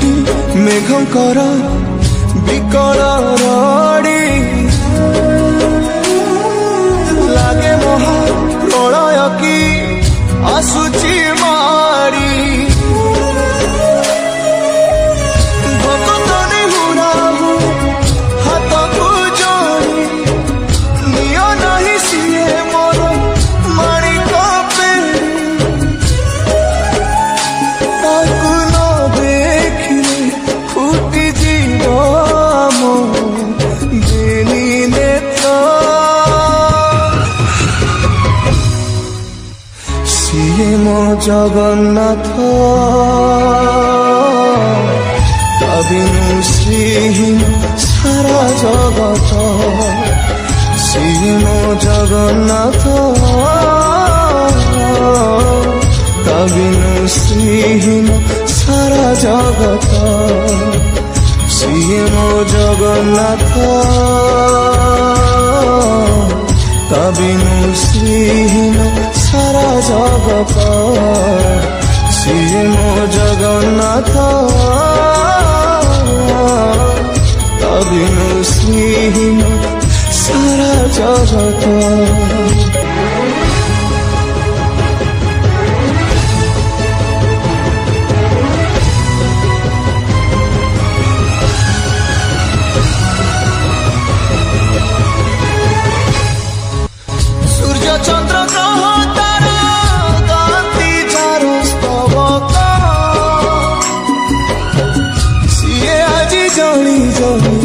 कोटी मेघंकर विकल रड़ी लागे महा प्रलय की आसुची मारी भक्तनी हुराहु हाथ को जोड़ी नियो नहीं सिए मोर माणिक ताकू न देखिले फुटी जीव मो बेनी नेत्र सिए मो जगन्नाथ बिनु श्रीहीन सारा जगत सिए मो जगन्नाथ बिनु श्रीहीन सारा जगत सिए मो जगन्नाथ बिनु श्रीहीन सारा जगत सिए मो जगन्नाथ बिनु श्रीहीन सारा जगत चंद्र ग्रह तारा गाती जार स्तवक सिए आज जणी जणी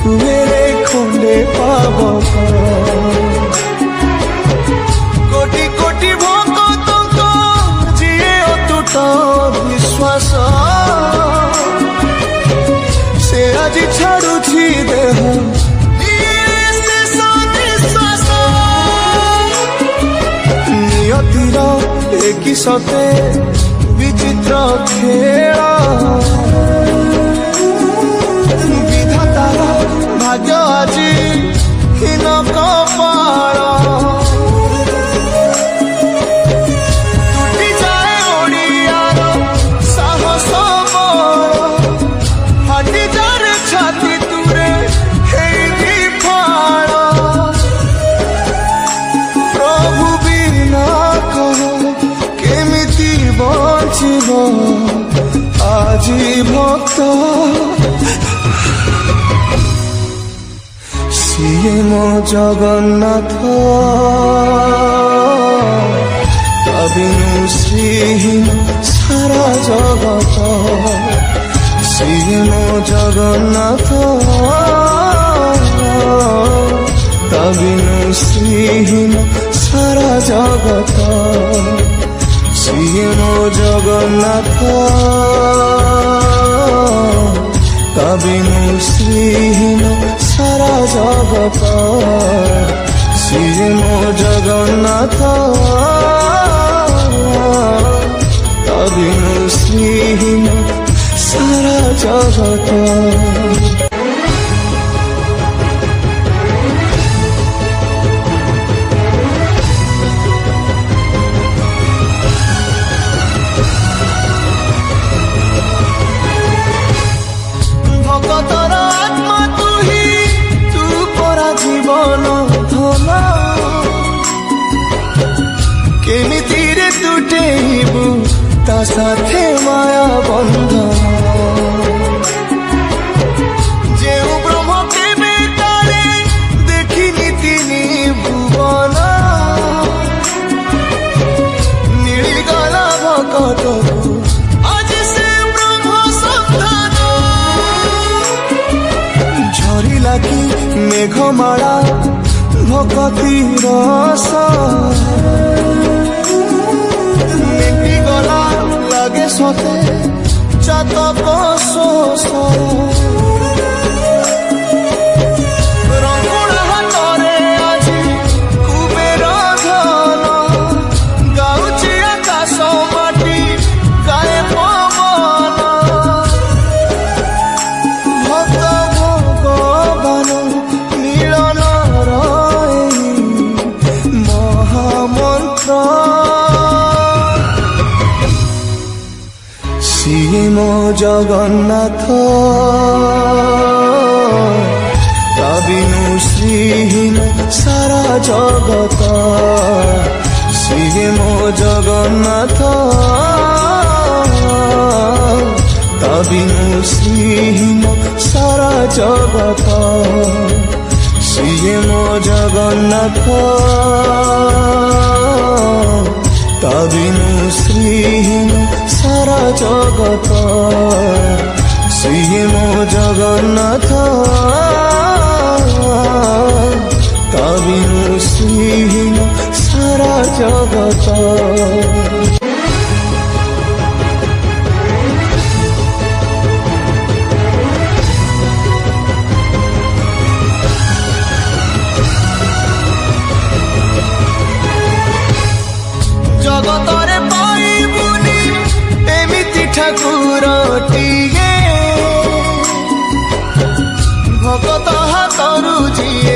हुए रे खंडे पावक कोटि कोटि भक्त जिए अतुट विश्वास से आज छाड़ुछि देह एक सते विचित्र खेल विधातार भाग्य आज हीन कपाल टूटी जाए ओडियार साहस बल फाटी जाए छाती तुरे हेई फाड़ प्रभु बिना कह बचिब आजी भक्त सिए मो जगन्नाथ बिनु श्रीहीन सारा जगत सिए मो जगन्नाथ बिनु श्रीहीन सारा जगत सिए मो जगन्नाथ बिनु श्रीहीन सारा जगत सिए मो जगन्नाथ बिनु श्रीहीन सारा जगत केमितिरे तुटेबु ता साथे माया बंधन जेउ ब्रह्म केबे तारे देखिनी तिनी भुवन मिलिगला भक्तकु आज से ब्रह्म संधान झरिला कि मेघमाला भक्ति रस गला लगे सते चातक शोष रंगुणा हाथरे आज कुबेर धन गाउछि आकाश माटी गाए पवन भक्त भगवान मिलन महामंत्र ସିଏ ମୋ ଜଗନ୍ନାଥ ତା ବିନୁ ଶ୍ରୀହୀନ ସାରା ଜଗତ ସିଏ ମୋ ଜଗନ୍ନାଥ ତା ବିନୁ ଶ୍ରୀହୀନ ସାରା ଜଗତ ସିଏ ମୋ ଜଗନ୍ନାଥ ତା ବିନୁ ଶ୍ରୀହୀନ ସାରା ଜଗତ ସିଏ ମୋ ଜଗନ୍ନାଥ ତା ବିନୁ ଶ୍ରୀହୀନ ସାରା ଜଗତ। ଜଗତରେ ପାଇବୁନି ଏମିତି ଠାକୁରଟିଏ ଭଗତ ହାତରୁ ଯିଏ